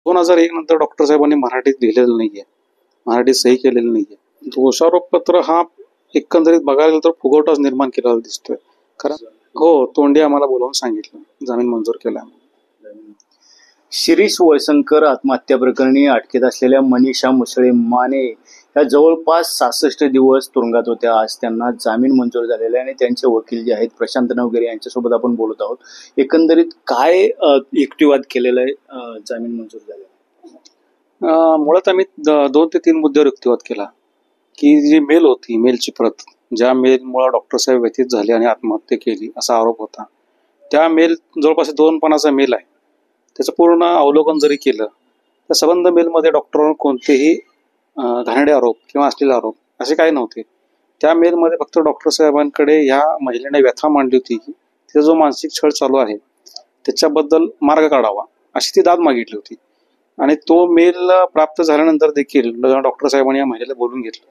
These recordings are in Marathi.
2001 नंतर डॉक्टर साहेबांनी मराठीत लिहिलेलं नाहीये, मराठीत सही केलेलं नाहीये. दोषारोपपत्र हा एकंदरीत बघायला गेलं तर फुगवटाच निर्माण केलेला दिसतोय. कारण हो, तोंडी आम्हाला बोलावून सांगितलं जामीन मंजूर केला. शिरीष वळसंकर आत्महत्या प्रकरणी अटकेत असलेल्या मनीषा मुसळे माने या जवळपास 66 दिवस तुरुंगात होत्या. आज त्यांना जामीन मंजूर झालेला आहे आणि त्यांचे वकील जे आहेत प्रशांत नवगिरे यांच्यासोबत आपण बोलत आहोत. एकंदरीत काय युक्तिवाद केलेला आहे जामीन मंजूर झालेला? मुळात आम्ही 2 ते 3 मुद्द्यावर युक्तिवाद केला की जी मेल होती, मेलची प्रत, ज्या मेलमुळे डॉक्टर साहेब व्यथित झाले आणि आत्महत्या केली असा आरोप होता. त्या मेल जवळपास 2 पानाचा मेल आहे. त्याचं पूर्ण अवलोकन जरी केलं तर संबंध मेलमध्ये डॉक्टरांवर कोणतेही घाणेरडे आरोप किंवा असलेले आरोप असे काही नव्हते. त्या मेलमध्ये फक्त डॉक्टर साहेबांकडे ह्या महिलेने व्यथा मांडली होती की तिचा जो मानसिक छळ चालू आहे त्याच्याबद्दल मार्ग काढावा अशी ती दाद मागितली होती. आणि तो मेल प्राप्त झाल्यानंतर देखील डॉक्टर साहेबांनी या महिलेला बोलून घेतलं.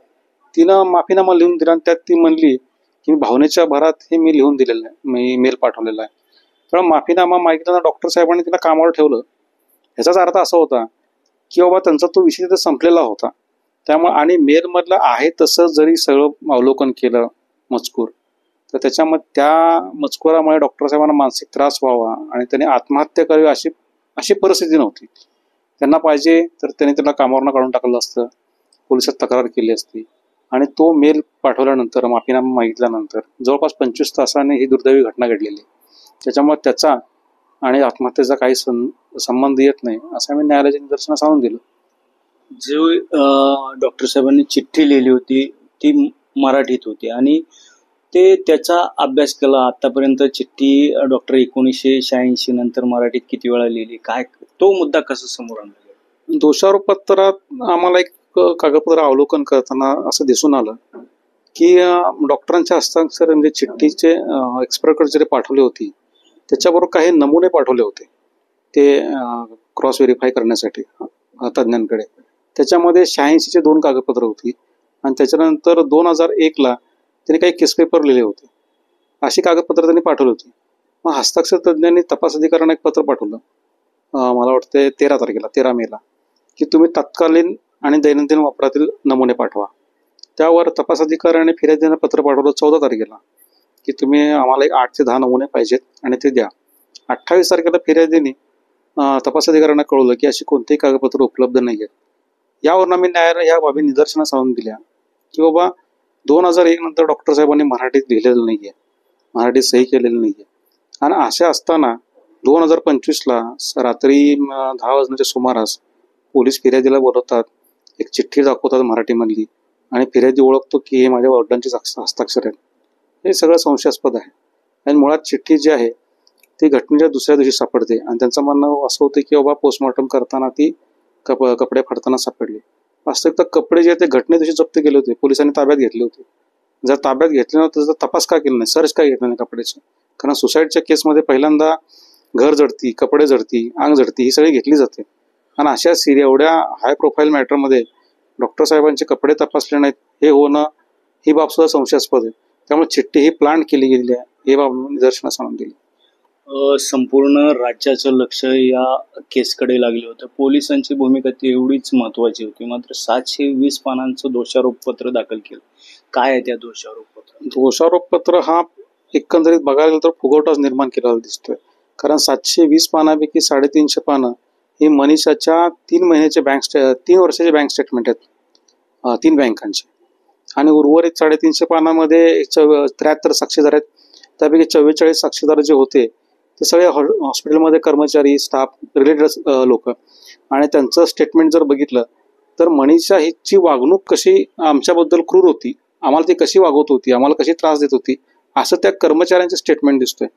तिनं माफीनामा लिहून दिला आणि त्यात ती म्हणली की भावनेच्या भरात हे मी लिहून दिलेलं आहे, मी मेल पाठवलेला आहे. तर माफीनामा मागितल्यानं डॉक्टर साहेबांनी तिला कामावर ठेवलं. ह्याचाच अर्थ असा होता की बाबा त्यांचा तो विषय तिथे संपलेला होता. त्यामुळे आणि मेलमधलं आहे तसं जरी सगळं अवलोकन केलं मजकूर तर त्याच्यामध्ये त्या मजकुरामुळे डॉक्टर साहेबांना मानसिक त्रास व्हावा आणि त्यांनी आत्महत्या करावी अशी परिस्थिती नव्हती. त्यांना पाहिजे तर त्यांनी त्याला कामावरनं काढून टाकलं असतं, पोलिसात तक्रार केली असती. आणि तो मेल पाठवल्यानंतर माफीनामा मागितल्यानंतर जवळपास 25 तासाने ही दुर्दैवी घटना घडलेली. त्याच्यामुळे त्याचा आणि आत्महत्येचा काही संबंध येत नाही असं आम्ही न्यायालयाच्या निदर्शनास आणून दिलं. जो डॉक्टर साहेबांनी चिठ्ठी लिहिली होती ती मराठीत होती आणि ते त्याचा अभ्यास केला. आतापर्यंत चिठ्ठी डॉक्टर 1986 नंतर मराठीत किती वेळा लिहिली, काय तो मुद्दा कसा समोर आणला? दोषारोपपत्रात आम्हाला एक कागदपत्र अवलोकन करताना असं दिसून आलं की डॉक्टरांच्या हस्ताक्षर म्हणजे चिठ्ठीचे एक्सपर्टकडे जे पाठवली होती त्याच्याबरोबर काही नमुने पाठवले होते ते क्रॉस व्हेरीफाय करण्यासाठी तज्ज्ञांकडे. त्याच्यामध्ये 86चे 2 कागदपत्र होती आणि त्याच्यानंतर 2001ला त्यांनी काही केस पेपर लिहिले होते. अशी कागदपत्र त्यांनी पाठवली होती. मग हस्ताक्षर तज्ज्ञांनी तपास अधिकाऱ्यांना एक पत्र पाठवलं, मला वाटतं 13 मेला, की तुम्ही तत्कालीन आणि दैनंदिन वापरातील नमुने पाठवा. त्यावर तपास अधिकाऱ्याने फिर्यादींना पत्र पाठवलं 14 तारखेला की तुम्ही आम्हाला 8 ते 10 नमुने पाहिजेत आणि ते द्या. 28 तारखेला फिर्यादीने तपास अधिकाऱ्यांना कळवलं की अशी कोणतेही कागदपत्र उपलब्ध नाही आहेत. यावरून आम्ही न्यायालयाला ह्या बाबी निदर्शनास आणून दिल्या की बाबा 2001 नंतर डॉक्टर साहेबांनी मराठीत लिहिलेलं नाहीये, मराठीत सही केलेलं नाहीये. आणि असे असताना 2025ला रात्री 10 वाजण्याच्या सुमारास पोलीस फिर्यादीला बोलवतात, एक चिठ्ठी दाखवतात मराठीमधली आणि फिर्यादी ओळखतो की हे माझ्या वडिलांचे हस्ताक्षर आहेत. हे सगळं संशयास्पद आहे. आणि मुळात चिठ्ठी जी आहे ती घटनेच्या दुसऱ्या दिवशी सापडते आणि त्यांचं म्हणणं असं होतं की बाबा पोस्टमॉर्टम करताना ती कपडे फाडताना सापडली. वास्तविकता कपडे जे आहेत ते घटने दिवशी जप्त केले होते, पोलिसांनी ताब्यात घेतले होते. जर ताब्यात घेतले नव्हते तर तपास का केला नाही, सर्च का घेतला नाही कपड्याचे? कारण सुसाईडच्या केसमध्ये पहिल्यांदा घर जडती, कपडे जडती, अंग जडती ही सगळी घेतली जाते. आणि अशा एवढ्या हाय प्रोफाईल मॅटरमध्ये डॉक्टर साहेबांचे कपडे तपासले नाहीत हे होणं ही बाब सुद्धा संशयास्पद आहे. त्यामुळे चिठ्ठी ही प्लान केली गेलेली आहे हे बाब निदर्शनास आणून दिली. संपूर्ण राज्याचं लक्ष या केसकडे लागले होतं. पोलिसांची भूमिका ती एवढीच महत्वाची होती. मात्र 720 पानांचं दोषारोपपत्र दाखल केलं. काय आहे त्या दोषारोपपत्र? दोषारोपपत्र हा एकंदरीत बघायला गेलं तर फुगवटाच निर्माण केलेला दिसतोय. कारण 720 पानापैकी 350 पानं ही मनीषाच्या 3 वर्षाचे बँक स्टेटमेंट आहेत 3 बँकांचे. आणि उर्वरित 350 पानामध्ये 73 साक्षीदार आहेत. त्यापैकी 44 साक्षीदार जे होते ते सगळे हॉस्पिटलमध्ये कर्मचारी, स्टाफ, रिलेटेड लोक. आणि त्यांचं स्टेटमेंट जर बघितलं तर मनीषा हिची वागणूक कशी आमच्याबद्दल क्रूर होती, आम्हाला ती कशी वागवत होती, आम्हाला कशी त्रास देत होती असं त्या कर्मचाऱ्यांचे स्टेटमेंट दिसतोय.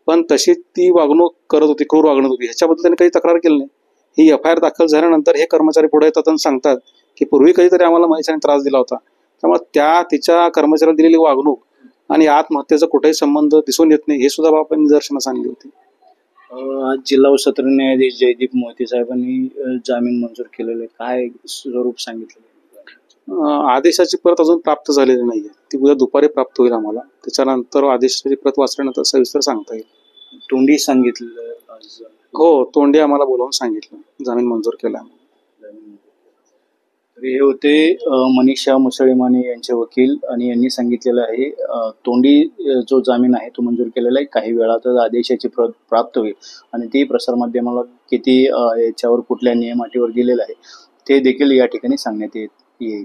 पण तशी ती वागणूक करत होती, क्रूर वागणूक होती, ह्याच्याबद्दल त्यांनी काही तक्रार केली नाही. ही FIR दाखल झाल्यानंतर हे कर्मचारी पुढे येतात आणि सांगतात की पूर्वी कधीतरी आम्हाला मनीषाने त्रास दिला होता. त्यामुळे तिच्या कर्मचाऱ्याला दिलेली वागणूक आणि आत्महत्येचा कुठेही संबंध दिसून येत नाही हे सुद्धा बाबा निदर्शनास आणली होती. आज जिल्हा व सत्र न्यायाधीश जयदीप मोहिते साहेबांनी जामीन मंजूर केलेले, काय स्वरूप सांगितलं? आदेशाची प्रत अजून प्राप्त झालेली नाहीये, ती उद्या दुपारी प्राप्त होईल आम्हाला. त्याच्यानंतर आदेशाची प्रत वाचल्यानंतर सविस्तर सांगता येईल. तोंडी सांगितलं हो, तोंडी आम्हाला बोलावून सांगितलं जामीन मंजूर केला. तर हे होते मनीषा मुसळे माने यांचे वकील आणि यांनी सांगितलेलं आहे तोंडी जो जामीन आहे तो मंजूर केलेला आहे. काही वेळातच आदेशाची प्रत प्राप्त होईल आणि ती प्रसारमाध्यमाला किती याच्यावर कुठल्या नियम अटीवर दिलेलं आहे ते देखील या ठिकाणी सांगण्यात येईल.